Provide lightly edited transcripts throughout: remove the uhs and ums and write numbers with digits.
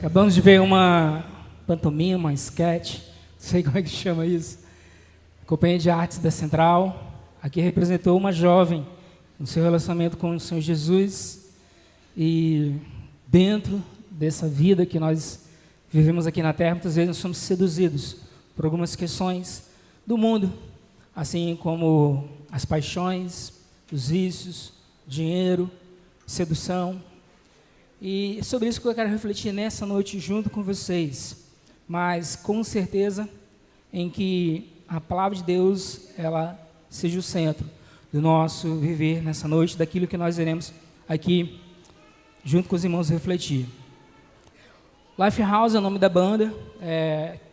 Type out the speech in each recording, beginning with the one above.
Acabamos de ver uma pantomima, uma sketch, não sei como é que chama isso. A Companhia de Artes da Central, aqui representou uma jovem no seu relacionamento com o Senhor Jesus e dentro dessa vida que nós vivemos aqui na Terra, muitas vezes nós somos seduzidos por algumas questões do mundo, assim como as paixões, os vícios, dinheiro, sedução. E sobre isso que eu quero refletir nessa noite junto com vocês, mas com certeza em que a palavra de Deus, ela seja o centro do nosso viver nessa noite, daquilo que nós iremos aqui junto com os irmãos refletir. Lifehouse é o nome da banda,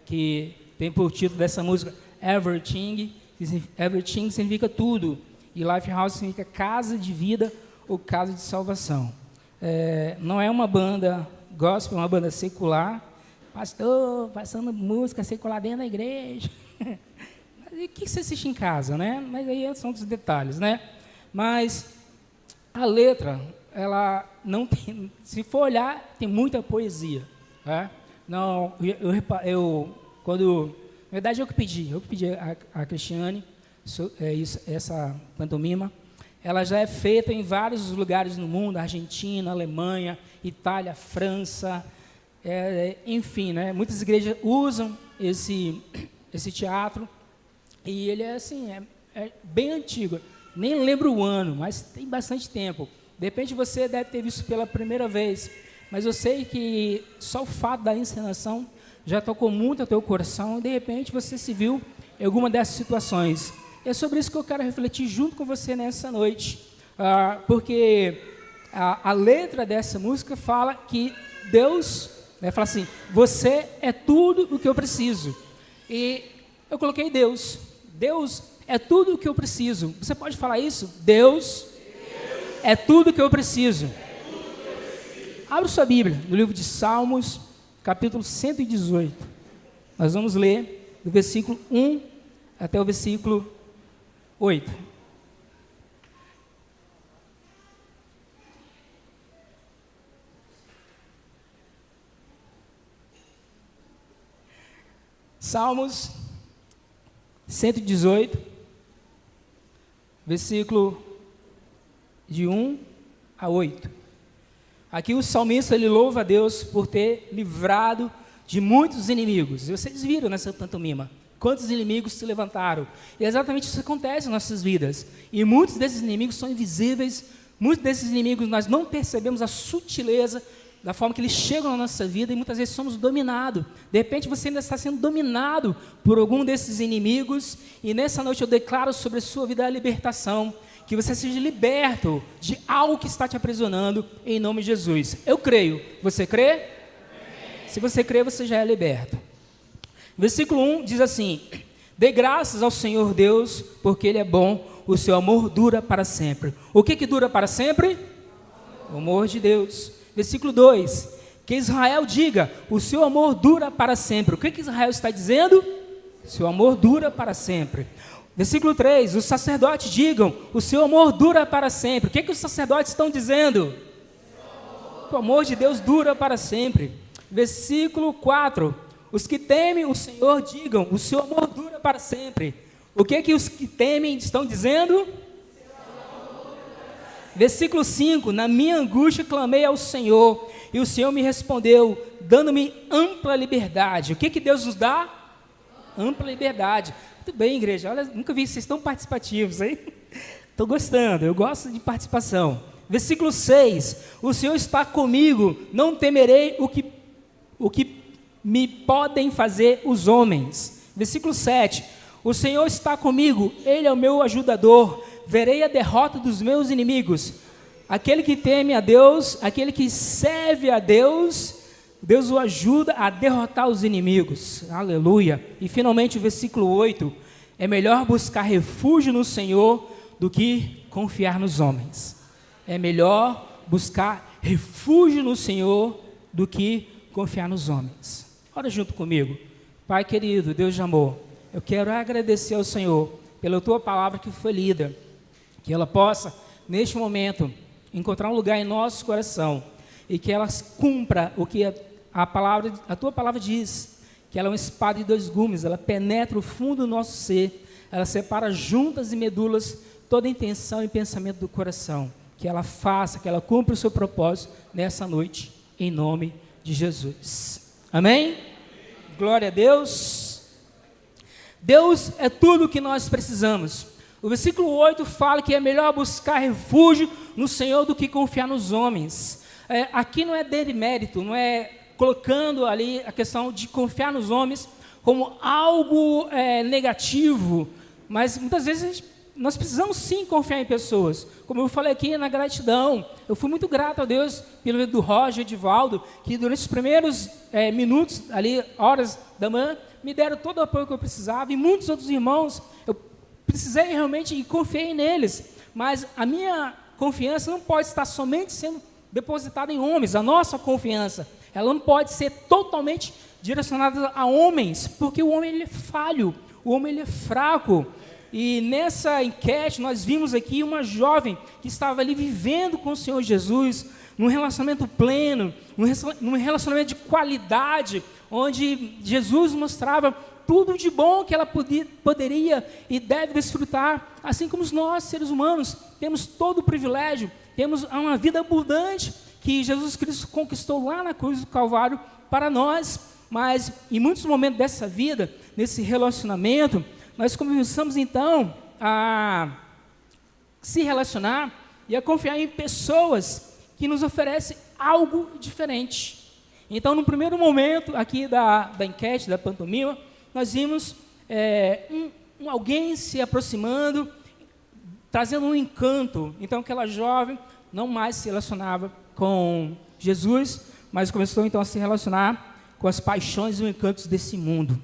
que tem por título dessa música Everything. Everything significa tudo, e Lifehouse significa casa de vida ou casa de salvação. Não é uma banda gospel, é uma banda secular. Pastor, passando música secular dentro da igreja. E o que você assiste em casa, né? Mas aí são outros detalhes, né? Mas a letra, ela não tem, se for olhar, tem muita poesia. Não, quando, na verdade, eu que pedi a Cristiane, essa pantomima. Ela já é feita em vários lugares no mundo, Argentina, Alemanha, Itália, França, enfim, né? Muitas igrejas usam esse teatro, e ele é assim, é bem antigo, nem lembro o ano, mas tem bastante tempo. De repente você deve ter visto pela primeira vez, mas eu sei que só o fato da encenação já tocou muito ao teu coração, e de repente você se viu em alguma dessas situações. É sobre isso que eu quero refletir junto com você nessa noite, porque a letra dessa música fala que Deus, fala assim, você é tudo o que eu preciso. E eu coloquei Deus é tudo o que eu preciso. Você pode falar isso? Deus é tudo o que eu preciso. Abra sua Bíblia, no livro de Salmos, capítulo 118. Nós vamos ler do versículo 1 até o versículo 8. Salmos 118, versículo de 1 a 8. Aqui o salmista, ele louva a Deus por ter livrado de muitos inimigos. E vocês viram nessa pantomima quantos inimigos se levantaram. E exatamente isso acontece em nossas vidas. E muitos desses inimigos são invisíveis, muitos desses inimigos nós não percebemos a sutileza da forma que eles chegam na nossa vida, e muitas vezes somos dominados. De repente você ainda está sendo dominado por algum desses inimigos, e nessa noite eu declaro sobre a sua vida a libertação, que você seja liberto de algo que está te aprisionando, em nome de Jesus. Eu creio. Você crê? Amém. Se você crê, você já é liberto. Versículo 1 diz assim: dê graças ao Senhor Deus, porque Ele é bom, o seu amor dura para sempre. O que dura para sempre? O amor de Deus. Versículo 2, que Israel diga, o seu amor dura para sempre. O que Israel está dizendo? Seu amor dura para sempre. Versículo 3, os sacerdotes digam, o seu amor dura para sempre. O que os sacerdotes estão dizendo? O amor de Deus dura para sempre. Versículo 4, os que temem o Senhor digam, o seu amor dura para sempre. O que os que temem estão dizendo? Versículo 5, na minha angústia clamei ao Senhor, e o Senhor me respondeu, dando-me ampla liberdade. O que Deus nos dá? Ampla liberdade. Muito bem, igreja, olha, nunca vi vocês tão participativos, hein? Estou gostando, eu gosto de participação. Versículo 6, o Senhor está comigo, não temerei o que me podem fazer os homens. Versículo 7, o Senhor está comigo, Ele é o meu ajudador, verei a derrota dos meus inimigos. Aquele que teme a Deus, aquele que serve a Deus, Deus o ajuda a derrotar os inimigos. Aleluia. E finalmente o versículo 8, é melhor buscar refúgio no Senhor do que confiar nos homens. É melhor buscar refúgio no Senhor do que confiar nos homens. Ora junto comigo. Pai querido, Deus de amor, eu quero agradecer ao Senhor pela tua palavra que foi lida, que ela possa, neste momento, encontrar um lugar em nosso coração, e que ela cumpra o que a tua palavra diz que ela é uma espada de dois gumes, ela penetra o fundo do nosso ser, ela separa juntas e medulas toda intenção e pensamento do coração. Que ela faça, que ela cumpra o seu propósito nessa noite, em nome de Jesus. Amém? Glória a Deus. Deus é tudo o que nós precisamos. O versículo 8 fala que é melhor buscar refúgio no Senhor do que confiar nos homens. Aqui não é demérito, não é colocando ali a questão de confiar nos homens como algo negativo, mas muitas vezes nós precisamos sim confiar em pessoas. Como eu falei aqui na gratidão, eu fui muito grato a Deus pelo meio do Roger e Edivaldo, que durante os primeiros minutos, ali, horas da manhã, me deram todo o apoio que eu precisava, e muitos outros irmãos, eu precisei realmente e confiei neles, mas a minha confiança não pode estar somente sendo depositada em homens. A nossa confiança, ela não pode ser totalmente direcionada a homens, porque o homem ele é falho, o homem ele é fraco. E nessa enquete nós vimos aqui uma jovem que estava ali vivendo com o Senhor Jesus, num relacionamento pleno, num relacionamento de qualidade, onde Jesus mostrava tudo de bom que ela poderia e deve desfrutar, assim como nós, seres humanos, temos todo o privilégio, temos uma vida abundante que Jesus Cristo conquistou lá na cruz do Calvário para nós. Mas em muitos momentos dessa vida, nesse relacionamento, nós começamos então a se relacionar e a confiar em pessoas que nos oferecem algo diferente. Então, no primeiro momento aqui da enquete, da pantomima, nós vimos alguém se aproximando, trazendo um encanto. Então, aquela jovem não mais se relacionava com Jesus, mas começou então a se relacionar com as paixões e os encantos desse mundo.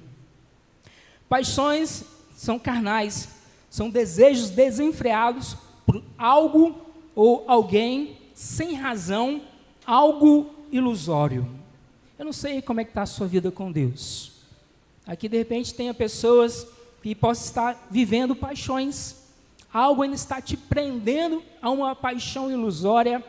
Paixões são carnais, são desejos desenfreados por algo ou alguém sem razão, algo ilusório. Eu não sei como é que está a sua vida com Deus. Aqui, de repente, tem pessoas que possam estar vivendo paixões. Algo ainda está te prendendo a uma paixão ilusória,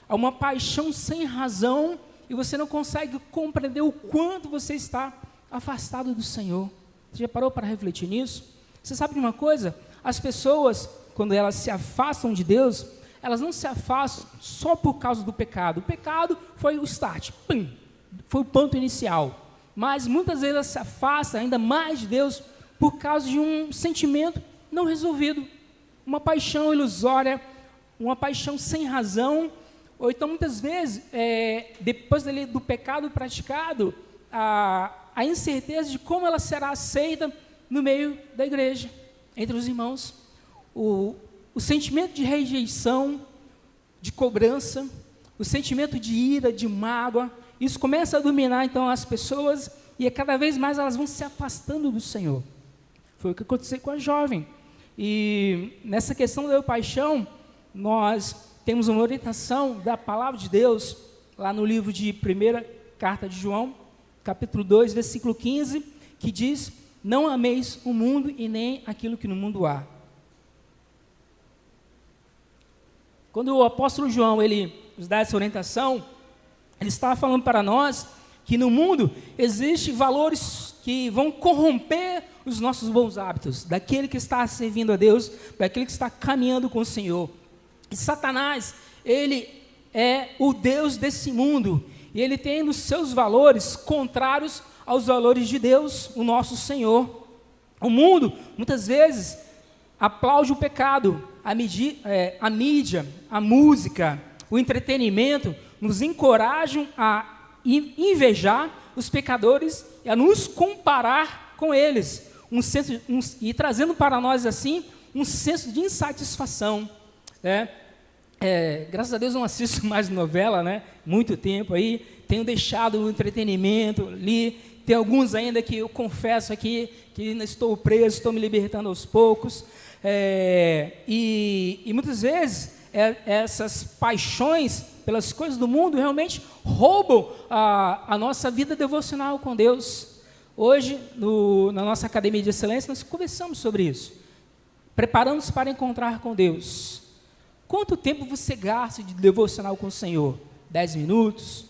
a uma paixão sem razão, e você não consegue compreender o quanto você está afastado do Senhor. Você já parou para refletir nisso? Você sabe de uma coisa? As pessoas, quando elas se afastam de Deus, elas não se afastam só por causa do pecado. O pecado foi o start, foi o ponto inicial. Mas muitas vezes elas se afastam ainda mais de Deus por causa de um sentimento não resolvido, uma paixão ilusória, uma paixão sem razão, ou então muitas vezes, depois do pecado praticado, a incerteza de como ela será aceita no meio da igreja, entre os irmãos, o sentimento de rejeição, de cobrança, o sentimento de ira, de mágoa, isso começa a dominar então as pessoas, e cada vez mais elas vão se afastando do Senhor. Foi o que aconteceu com a jovem. E nessa questão da paixão, nós temos uma orientação da palavra de Deus, lá no livro de 1ª Carta de João, capítulo 2, versículo 15, que diz: não ameis o mundo e nem aquilo que no mundo há. Quando o apóstolo João, ele nos dá essa orientação, ele está falando para nós que no mundo existem valores que vão corromper os nossos bons hábitos, daquele que está servindo a Deus, daquele que está caminhando com o Senhor. E Satanás, ele é o Deus desse mundo, e ele tem os seus valores contrários aos valores de Deus, o nosso Senhor. O mundo, muitas vezes, aplaude o pecado, a mídia, a música, o entretenimento, nos encorajam a invejar os pecadores e a nos comparar com eles, e trazendo para nós assim um senso de insatisfação. Graças a Deus não assisto mais novela, muito tempo aí, tenho deixado o entretenimento ali, tem alguns ainda que eu confesso aqui que ainda estou preso, estou me libertando aos poucos, e muitas vezes essas paixões pelas coisas do mundo realmente roubam a nossa vida devocional com Deus. Hoje, na nossa Academia de Excelência, nós conversamos sobre isso, preparando-nos para encontrar com Deus. Quanto tempo você gasta de devocional com o Senhor? 10 minutos?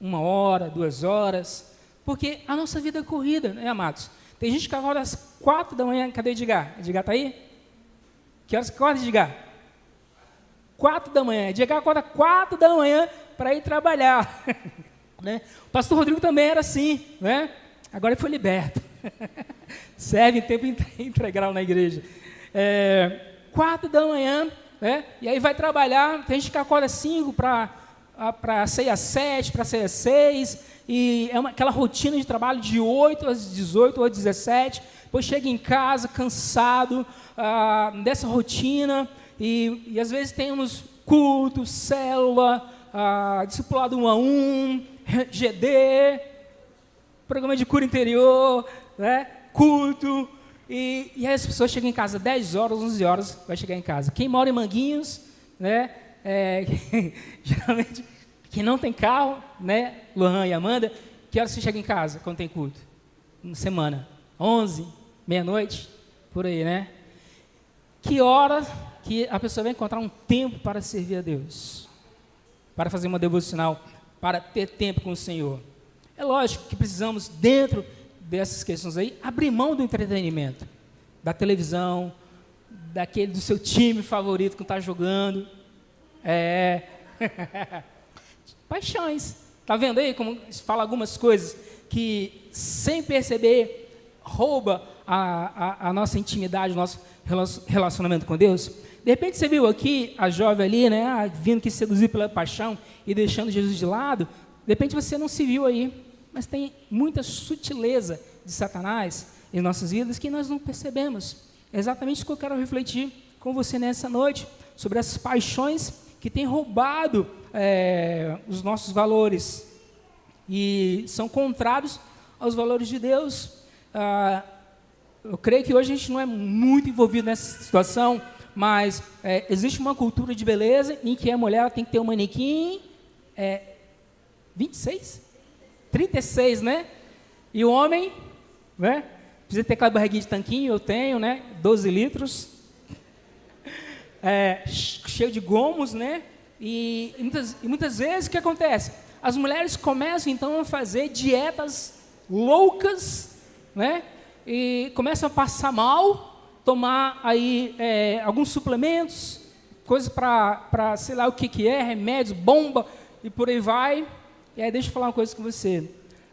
1 hora, 2 horas, porque a nossa vida é corrida, né, amados? Tem gente que acorda às 4 da manhã, cadê o Edgar? Edgar está aí? Que horas que acorda, Edgar? 4 da manhã. Edgar acorda 4 da manhã para ir trabalhar. Né? O pastor Rodrigo também era assim, né? Agora ele foi liberto. Serve em tempo integral na igreja. 4 da manhã, né? E aí vai trabalhar. Tem gente que acorda 5 para 6 às 7, para 6 às 6, e é aquela rotina de trabalho de 8 às 18 ou às 17, depois chega em casa cansado dessa rotina, e às vezes temos culto, célula, discipulado 1 a 1, GD, programa de cura interior, né? Culto, e aí as pessoas chegam em casa 10 horas, 11 horas, vai chegar em casa. Quem mora em Manguinhos, né? Geralmente, quem não tem carro, né? Lohan e Amanda, que horas você chega em casa quando tem culto? Uma semana, 11, meia-noite, por aí, né? Que hora que a pessoa vai encontrar um tempo para servir a Deus? Para fazer uma devocional, para ter tempo com o Senhor? É lógico que precisamos, dentro dessas questões aí, abrir mão do entretenimento, da televisão, do seu time favorito que está jogando. Paixões. Está vendo aí como fala algumas coisas que, sem perceber, rouba a nossa intimidade, o nosso relacionamento com Deus? De repente você viu aqui a jovem ali, né, vindo que seduzir pela paixão e deixando Jesus de lado. De repente você não se viu aí, mas tem muita sutileza de Satanás em nossas vidas que nós não percebemos. É exatamente isso que eu quero refletir com você nessa noite, sobre essas paixões que têm roubado os nossos valores e são contrários aos valores de Deus. Eu creio que hoje a gente não é muito envolvido nessa situação, mas existe uma cultura de beleza em que a mulher tem que ter um manequim 26? 36, né? E o homem, né? Precisa ter aquela barriguinha de tanquinho, eu tenho, né? 12 litros. Cheio de gomos, né? E muitas vezes o que acontece? As mulheres começam então a fazer dietas loucas, né? E começam a passar mal, tomar aí alguns suplementos, coisas para sei lá o que é, remédios, bomba e por aí vai. E aí deixa eu falar uma coisa com você.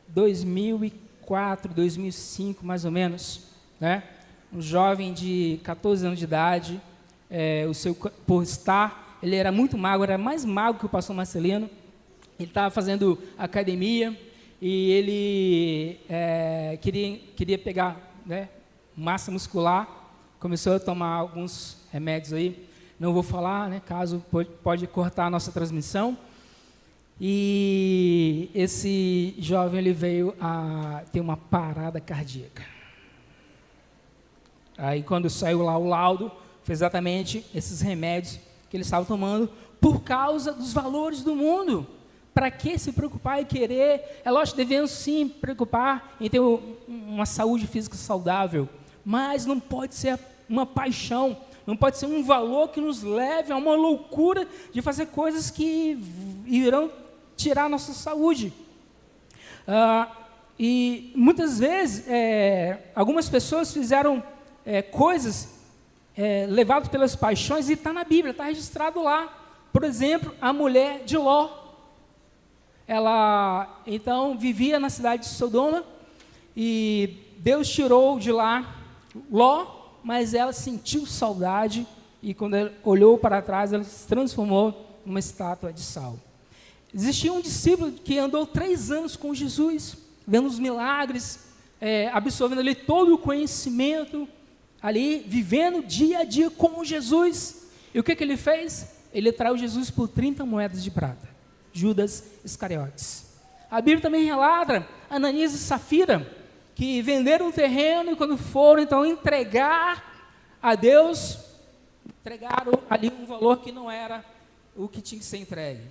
2004, 2005 mais ou menos, né? Um jovem de 14 anos de idade, ele era muito magro, era mais magro que o pastor Marcelino. Ele estava fazendo academia e ele queria pegar, né, massa muscular. Começou a tomar alguns remédios aí, não vou falar, né, caso pode cortar a nossa transmissão. E esse jovem ele veio a ter uma parada cardíaca. Aí quando saiu lá o laudo, foi exatamente esses remédios que ele estava tomando por causa dos valores do mundo. Para que se preocupar e querer? É lógico, devemos sim preocupar em ter uma saúde física saudável, mas não pode ser uma paixão, não pode ser um valor que nos leve a uma loucura de fazer coisas que irão tirar a nossa saúde. E muitas vezes, algumas pessoas fizeram coisas levadas pelas paixões, e está na Bíblia, está registrado lá. Por exemplo, a mulher de Ló. Ela, então, vivia na cidade de Sodoma, e Deus tirou de lá Ló, mas ela sentiu saudade, e quando ela olhou para trás, ela se transformou numa estátua de sal. Existia um discípulo que andou 3 anos com Jesus, vendo os milagres, absorvendo ali todo o conhecimento, ali, vivendo dia a dia com Jesus. E o que ele fez? Ele traiu Jesus por 30 moedas de prata. Judas Iscariotes. A Bíblia também relata Ananias e Safira, que venderam um terreno e quando foram então entregar a Deus, entregaram ali um valor que não era o que tinha que ser entregue.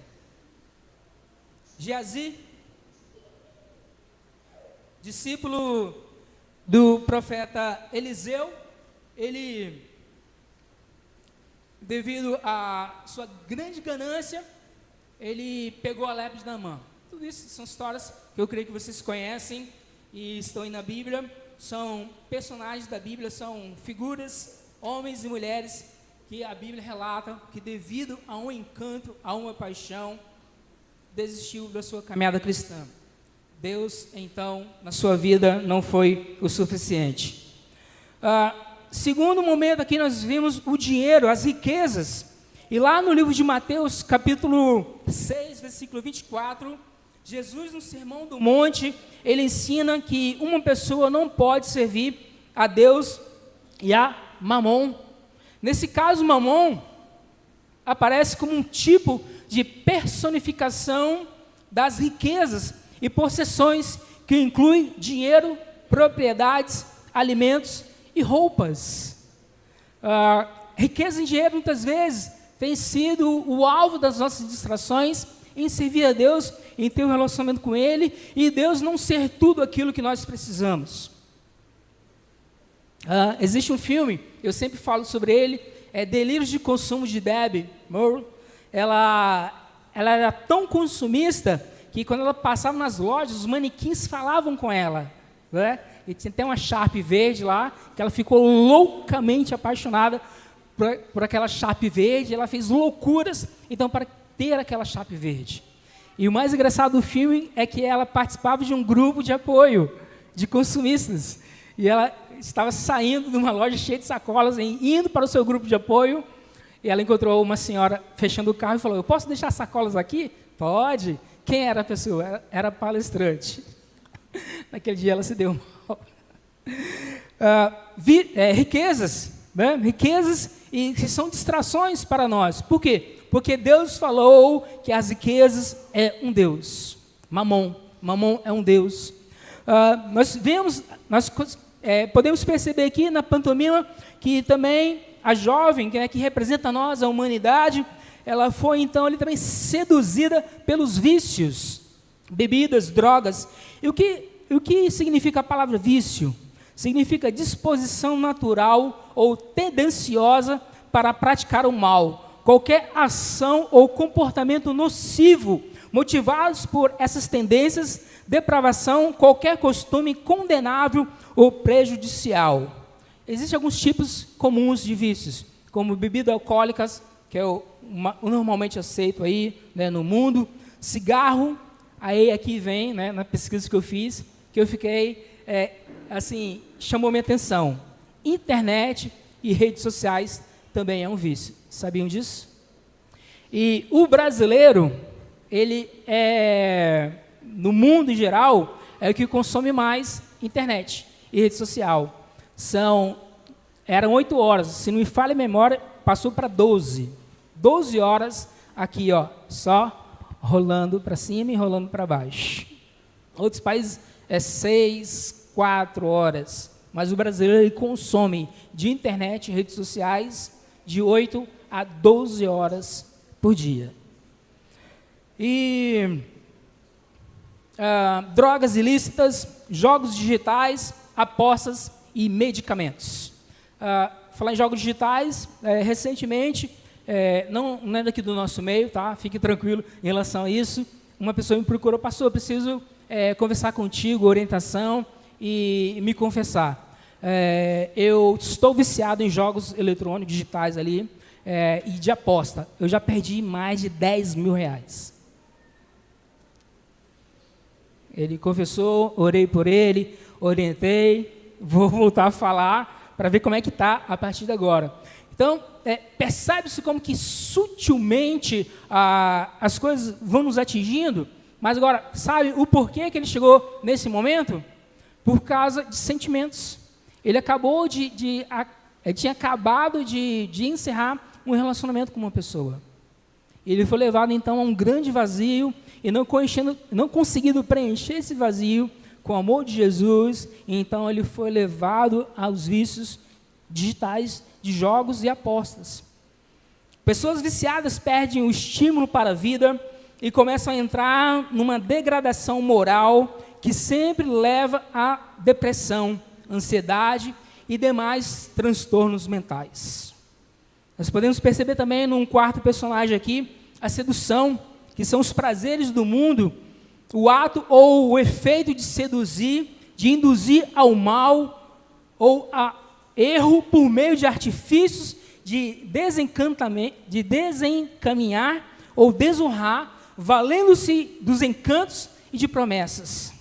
Geazi, discípulo do profeta Eliseu, ele, devido à sua grande ganância, ele pegou a lepra de Naamã. Tudo isso são histórias que eu creio que vocês conhecem e estão aí na Bíblia. São personagens da Bíblia, são figuras, homens e mulheres, que a Bíblia relata que devido a um encanto, a uma paixão, desistiu da sua caminhada cristã. Deus, então, na sua vida não foi o suficiente. Segundo momento aqui nós vimos o dinheiro, as riquezas. E lá no livro de Mateus, capítulo 6, versículo 24, Jesus, no Sermão do Monte, ele ensina que uma pessoa não pode servir a Deus e a Mamon. Nesse caso, Mamon aparece como um tipo de personificação das riquezas e possessões, que inclui dinheiro, propriedades, alimentos e roupas. Riqueza em dinheiro, muitas vezes, tem sido o alvo das nossas distrações em servir a Deus, em ter um relacionamento com Ele, e Deus não ser tudo aquilo que nós precisamos. Existe um filme, eu sempre falo sobre ele, é Delírios de Consumo, de Debbie Moore. Ela era tão consumista que quando ela passava nas lojas, os manequins falavam com ela, né? E tinha até uma Sharp verde lá, que ela ficou loucamente apaixonada por aquela Sharp verde. Ela fez loucuras, então, para ter aquela Sharp verde. E o mais engraçado do filme é que ela participava de um grupo de apoio de consumistas. E ela estava saindo de uma loja cheia de sacolas, indo para o seu grupo de apoio, e ela encontrou uma senhora fechando o carro e falou: eu posso deixar sacolas aqui? Pode. Quem era a pessoa? Era a palestrante. Naquele dia ela se deu mal. Riquezas, né? Riquezas e que são distrações para nós. Por quê? Porque Deus falou que as riquezas é um Deus. Mamon é um Deus. Nós podemos perceber aqui na pantomima que também a jovem, que representa nós, a humanidade, ela foi então ali também seduzida pelos vícios, bebidas, drogas. E o que significa a palavra vício? Significa disposição natural ou tendenciosa para praticar o mal. Qualquer ação ou comportamento nocivo, motivados por essas tendências, depravação, qualquer costume condenável ou prejudicial. Existem alguns tipos comuns de vícios, como bebidas alcoólicas, que é o normalmente aceito aí, né, no mundo, cigarro. Aí aqui vem, né, na pesquisa que eu fiz, que eu fiquei, assim, chamou minha atenção. Internet e redes sociais também é um vício. Sabiam disso? E o brasileiro, ele no mundo em geral, é o que consome mais internet e rede social. Eram 8 horas, se não me falha a memória, passou para 12. 12 horas aqui, ó, só rolando para cima e rolando para baixo. Outros países é 6, 4 horas. Mas o brasileiro ele consome de internet e redes sociais de 8 a 12 horas por dia. E drogas ilícitas, jogos digitais, apostas e medicamentos. Falar em jogos digitais, recentemente, não é daqui do nosso meio, tá? Fique tranquilo em relação a isso. Uma pessoa me procurou: pastor, eu preciso conversar contigo, orientação e me confessar. Eu estou viciado em jogos eletrônicos digitais ali e de aposta. Eu já perdi mais de 10 mil reais. Ele confessou, orei por ele, orientei, vou voltar a falar para ver como é que está a partir de agora. Então, percebe-se como que sutilmente as coisas vão nos atingindo, mas agora, sabe o porquê que ele chegou nesse momento? Por causa de sentimentos. Ele tinha acabado de encerrar um relacionamento com uma pessoa. Ele foi levado, então, a um grande vazio, e não conseguindo preencher esse vazio com o amor de Jesus, então ele foi levado aos vícios digitais de jogos e apostas. Pessoas viciadas perdem o estímulo para a vida e começam a entrar numa degradação moral que sempre leva à depressão, ansiedade e demais transtornos mentais. Nós podemos perceber também num quarto personagem aqui a sedução, que são os prazeres do mundo o ato ou o efeito de seduzir, de induzir ao mal ou a erro por meio de artifícios de desencaminhar ou desonrar, valendo-se dos encantos e de promessas.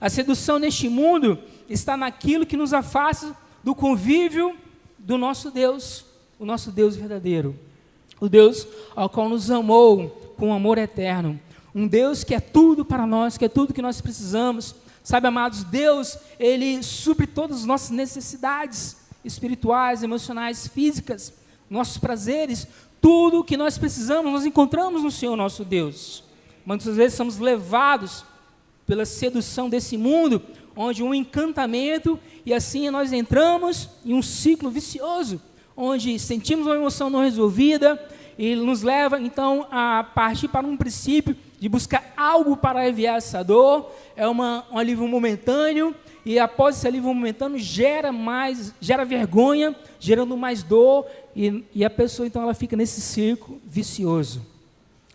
A sedução neste mundo está naquilo que nos afasta do convívio do nosso Deus, o nosso Deus verdadeiro, o Deus ao qual nos amou com amor eterno, um Deus que é tudo para nós, que é tudo que nós precisamos. Sabe, amados, Deus, Ele supre todas as nossas necessidades espirituais, emocionais, físicas, nossos prazeres, tudo o que nós precisamos, nós encontramos no Senhor nosso Deus. Muitas vezes somos levados pela sedução desse mundo, onde um encantamento, e assim nós entramos em um ciclo vicioso, onde sentimos uma emoção não resolvida, e nos leva então a partir para um princípio de buscar algo para aliviar essa dor. É um alívio momentâneo, e após esse alívio momentâneo gera vergonha, gerando mais dor, e a pessoa então ela fica nesse círculo vicioso.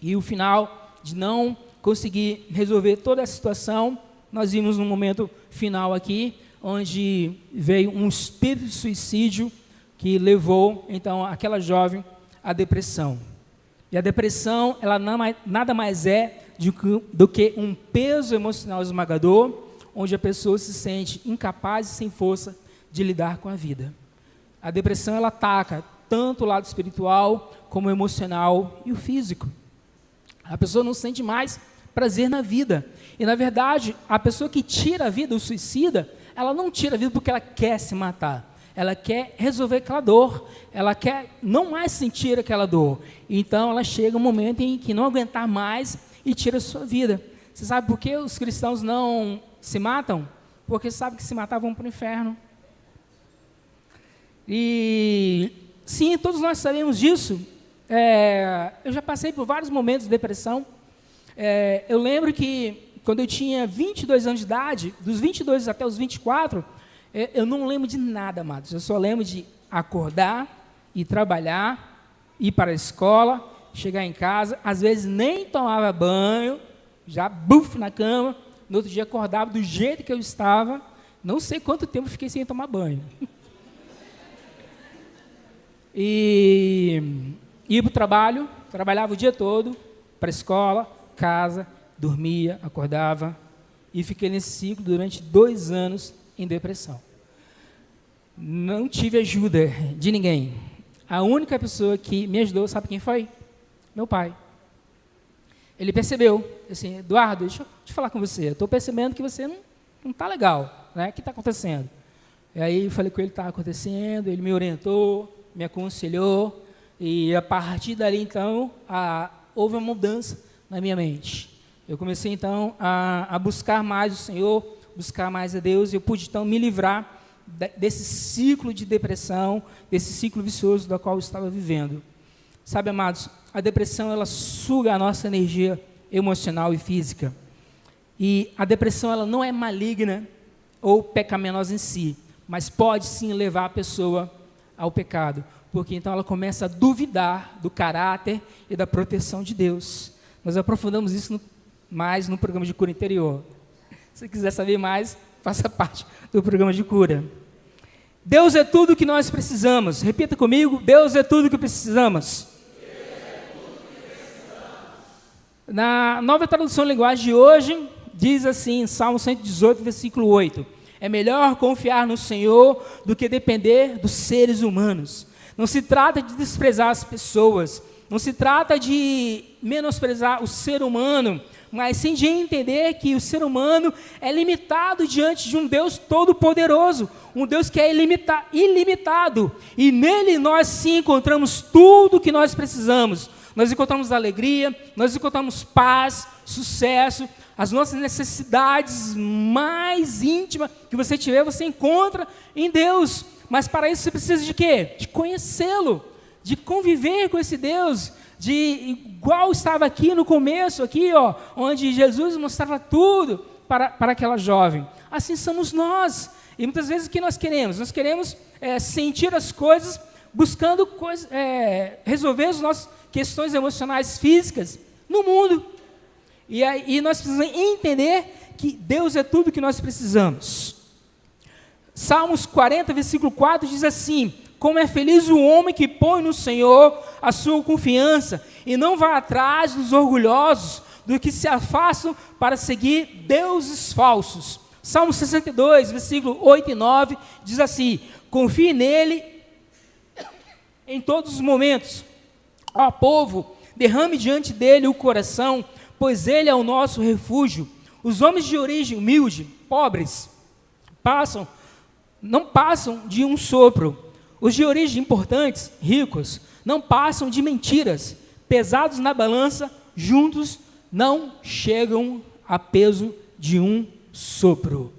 E o final de não conseguir resolver toda essa situação, nós vimos no momento final aqui, onde veio um espírito de suicídio que levou então aquela jovem à depressão. E a depressão, ela nada mais é do que um peso emocional esmagador, onde a pessoa se sente incapaz e sem força de lidar com a vida. A depressão, ela ataca tanto o lado espiritual, como o emocional e o físico. A pessoa não sente mais prazer na vida. E, na verdade, a pessoa que tira a vida, o suicida, ela não tira a vida porque ela quer se matar. Ela quer resolver aquela dor, ela quer não mais sentir aquela dor. Então, ela chega um momento em que não aguentar mais e tira a sua vida. Você sabe por que os cristãos não se matam? Porque sabem que se matar vão para o inferno. E, sim, todos nós sabemos disso. Eu já passei por vários momentos de depressão. Eu lembro que, quando eu tinha 22 anos de idade, dos 22 até os 24, eu não lembro de nada, amados. Eu só lembro de acordar, ir trabalhar, ir para a escola, chegar em casa, às vezes nem tomava banho, já buf na cama, no outro dia acordava do jeito que eu estava, não sei quanto tempo fiquei sem tomar banho. E ia para o trabalho, trabalhava o dia todo, para a escola, casa, dormia, acordava, e fiquei nesse ciclo durante 2 anos em depressão. Não tive ajuda de ninguém. A única pessoa que me ajudou, sabe quem foi? Meu pai. Ele percebeu, assim, Eduardo, deixa eu te falar com você, eu estou percebendo que você não está legal, né? O que está acontecendo? E aí eu falei com ele o que está acontecendo, ele me orientou, me aconselhou, e a partir dali, então, houve uma mudança na minha mente. Eu comecei, então, a buscar mais o Senhor, buscar mais a Deus, e eu pude, então, me livrar desse ciclo de depressão, desse ciclo vicioso do qual eu estava vivendo. Sabe, amados, a depressão, ela suga a nossa energia emocional e física. E a depressão, ela não é maligna ou pecaminosa em si, mas pode, sim, levar a pessoa ao pecado, porque, então, ela começa a duvidar do caráter e da proteção de Deus. Nós aprofundamos isso mais no programa de cura interior. Se você quiser saber mais, faça parte do programa de cura. Deus é tudo o que nós precisamos. Repita comigo, Deus é tudo o que precisamos. Na Nova Tradução de Linguagem de hoje, diz assim, em Salmo 118, versículo 8, é melhor confiar no Senhor do que depender dos seres humanos. Não se trata de desprezar as pessoas, não se trata de menosprezar o ser humano, mas sim de entender que o ser humano é limitado diante de um Deus todo-poderoso, um Deus que é ilimitado, e nele nós sim encontramos tudo o que nós precisamos. Nós encontramos alegria, nós encontramos paz, sucesso, as nossas necessidades mais íntimas que você tiver, você encontra em Deus. Mas para isso você precisa de quê? De conhecê-lo, de conviver com esse Deus, de igual estava aqui no começo, aqui, ó, onde Jesus mostrava tudo para aquela jovem. Assim somos nós. E muitas vezes o que nós queremos? Nós queremos sentir as coisas, buscando resolver as nossas questões emocionais físicas no mundo. E nós precisamos entender que Deus é tudo que nós precisamos. Salmos 40, versículo 4 diz assim: como é feliz o homem que põe no Senhor a sua confiança e não vai atrás dos orgulhosos, do que se afastam para seguir deuses falsos. Salmo 62, versículo 8 e 9 diz assim: confie nele em todos os momentos. Ó povo, derrame diante dele o coração, pois ele é o nosso refúgio. Os homens de origem humilde, pobres, não passam de um sopro. Os de origem importantes, ricos, não passam de mentiras. Pesados na balança, juntos não chegam a peso de um sopro.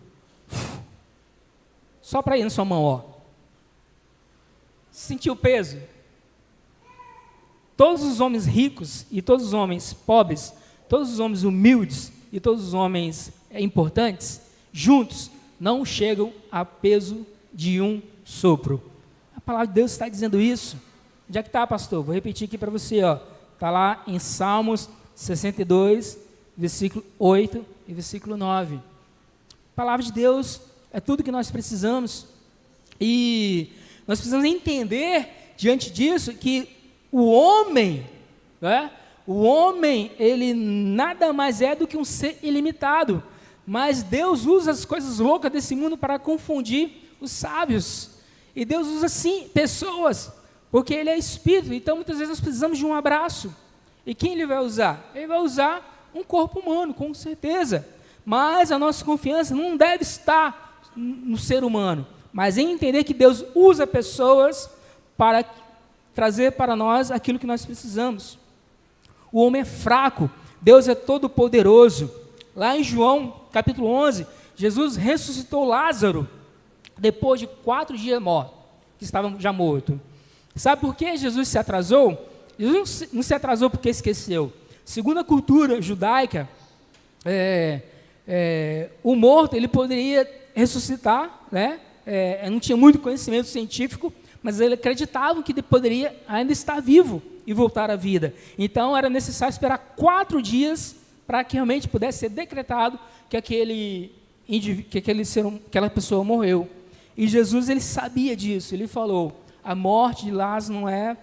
Só para ir na sua mão, ó. Sentiu o peso? Todos os homens ricos e todos os homens pobres, todos os homens humildes e todos os homens importantes, juntos, não chegam a peso de um sopro. A palavra de Deus está dizendo isso. Onde é que está, pastor? Vou repetir aqui para você, ó. Está lá em Salmos 62, versículo 8 e versículo 9. A palavra de Deus é tudo que nós precisamos. E nós precisamos entender, diante disso, que o homem, né? O homem, ele nada mais é do que um ser ilimitado. Mas Deus usa as coisas loucas desse mundo para confundir os sábios. E Deus usa, sim, pessoas, porque Ele é Espírito. Então, muitas vezes, nós precisamos de um abraço. E quem Ele vai usar? Ele vai usar um corpo humano, com certeza. Mas a nossa confiança não deve estar no ser humano, mas em entender que Deus usa pessoas para trazer para nós aquilo que nós precisamos. O homem é fraco, Deus é todo poderoso. Lá em João, capítulo 11, Jesus ressuscitou Lázaro, depois de 4 dias morto, que estava já morto. Sabe por que Jesus se atrasou? Jesus não se atrasou porque esqueceu. Segundo a cultura judaica, o morto ele poderia ressuscitar, né? Não tinha muito conhecimento científico, mas ele acreditava que ele poderia ainda estar vivo e voltar à vida. Então era necessário esperar 4 dias para que realmente pudesse ser decretado que aquela pessoa morreu. E Jesus ele sabia disso. Ele falou: a morte de Lázaro não é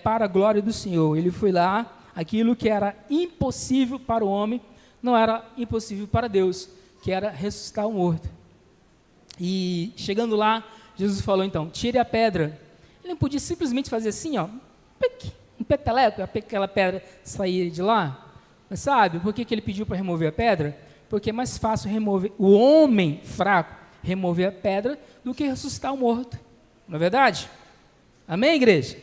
para a glória do Senhor. Ele foi lá, aquilo que era impossível para o homem não era impossível para Deus, que era ressuscitar o morto. E chegando lá, Jesus falou então: tire a pedra. Ele não podia simplesmente fazer assim, ó, um peteleco, aquela pedra sair de lá. Mas sabe por que ele pediu para remover a pedra? Porque é mais fácil remover o homem fraco, remover a pedra, do que ressuscitar o morto. Não é verdade? Amém, igreja?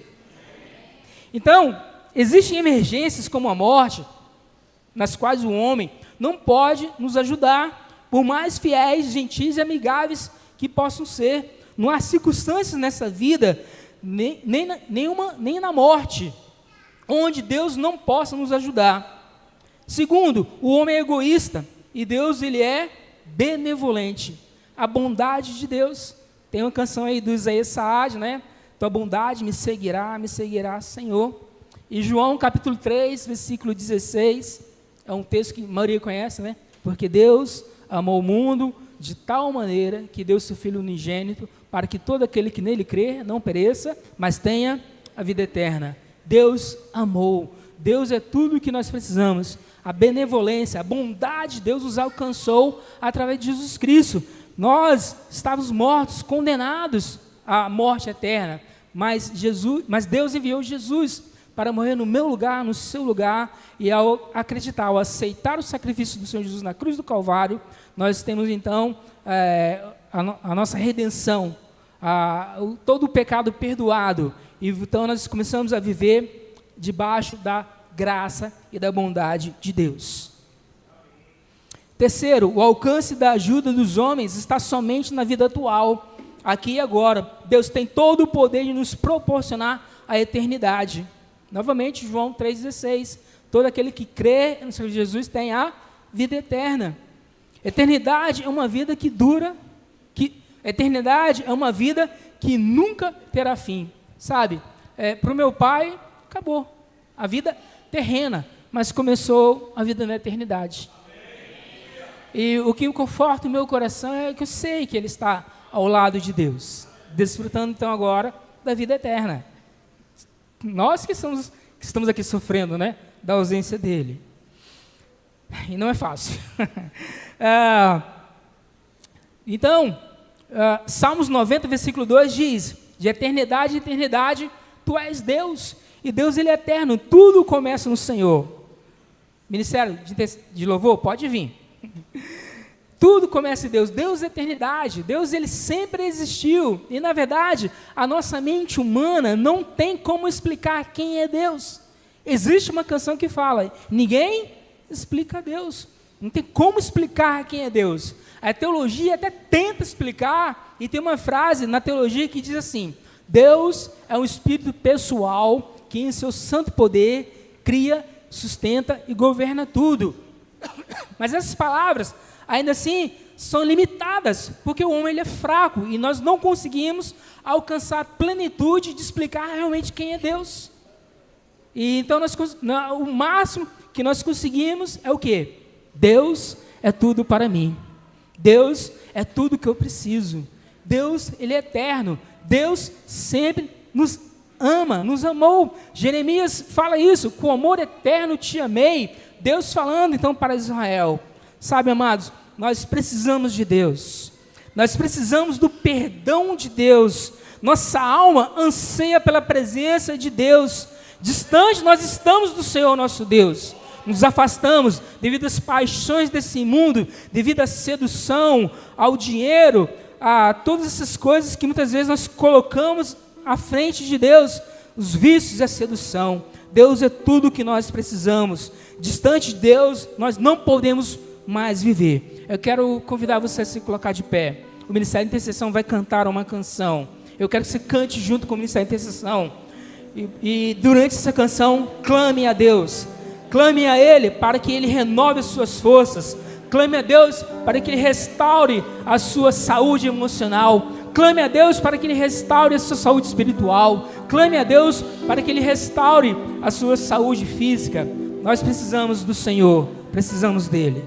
Então, existem emergências como a morte, nas quais o homem não pode nos ajudar, por mais fiéis, gentis e amigáveis que possam ser. Não há circunstâncias nessa vida, nem na morte, onde Deus não possa nos ajudar. Segundo, o homem é egoísta e Deus ele é benevolente. A bondade de Deus, tem uma canção aí do Isaías Saad, né? Tua bondade me seguirá, Senhor. E João capítulo 3, versículo 16, é um texto que a maioria conhece, né? Porque Deus amou o mundo de tal maneira que deu seu Filho unigênito, para que todo aquele que nele crer não pereça, mas tenha a vida eterna. Deus amou, Deus é tudo o que nós precisamos. A benevolência, a bondade de Deus nos alcançou através de Jesus Cristo. Nós estávamos mortos, condenados à morte eterna, mas Deus enviou Jesus para morrer no meu lugar, no seu lugar, e ao acreditar, ao aceitar o sacrifício do Senhor Jesus na cruz do Calvário, nós temos então a nossa redenção, todo o pecado perdoado, e então nós começamos a viver debaixo da graça e da bondade de Deus. Terceiro, o alcance da ajuda dos homens está somente na vida atual, aqui e agora. Deus tem todo o poder de nos proporcionar a eternidade. Novamente, João 3,16, todo aquele que crê no Senhor Jesus tem a vida eterna. Eternidade é uma vida que dura, eternidade é uma vida que nunca terá fim, sabe? Para o meu pai, acabou. A vida terrena, mas começou a vida na eternidade. E o que conforta o meu coração é que eu sei que ele está ao lado de Deus, desfrutando então agora da vida eterna. Nós que estamos aqui sofrendo, né, da ausência dele. E não é fácil. Então, Salmos 90, versículo 2 diz: de eternidade em eternidade, tu és Deus, e Deus ele é eterno, tudo começa no Senhor. Ministério de louvor, pode vir. Tudo começa em Deus. Deus é eternidade, Deus ele sempre existiu, e na verdade, a nossa mente humana não tem como explicar quem é Deus. Existe uma canção que fala, ninguém explica Deus, não tem como explicar quem é Deus. A teologia até tenta explicar, e tem uma frase na teologia que diz assim: Deus é um espírito pessoal que em seu santo poder cria, sustenta e governa tudo. Mas essas palavras, ainda assim, são limitadas, porque o homem ele é fraco, e nós não conseguimos alcançar a plenitude de explicar realmente quem é Deus. E então o máximo que nós conseguimos é o quê? Deus é tudo para mim. Deus é tudo que eu preciso. Deus, ele é eterno. Deus sempre nos ama, nos amou. Jeremias fala isso: com amor eterno te amei. Deus falando então para Israel. Sabe, amados, nós precisamos de Deus. Nós precisamos do perdão de Deus. Nossa alma anseia pela presença de Deus. Distante nós estamos do Senhor nosso Deus. Nos afastamos devido às paixões desse mundo, devido à sedução, ao dinheiro, a todas essas coisas que muitas vezes nós colocamos à frente de Deus, os vícios e a sedução. Deus é tudo o que nós precisamos. Distante de Deus, nós não podemos mais viver. Eu quero convidar você a se colocar de pé. O Ministério de Intercessão vai cantar uma canção. Eu quero que você cante junto com o Ministério de Intercessão. E durante essa canção, clame a Deus. Clame a Ele para que Ele renove as suas forças. Clame a Deus para que Ele restaure a sua saúde emocional. Clame a Deus para que Ele restaure a sua saúde espiritual. Clame a Deus para que Ele restaure a sua saúde física. Nós precisamos do Senhor, precisamos dEle.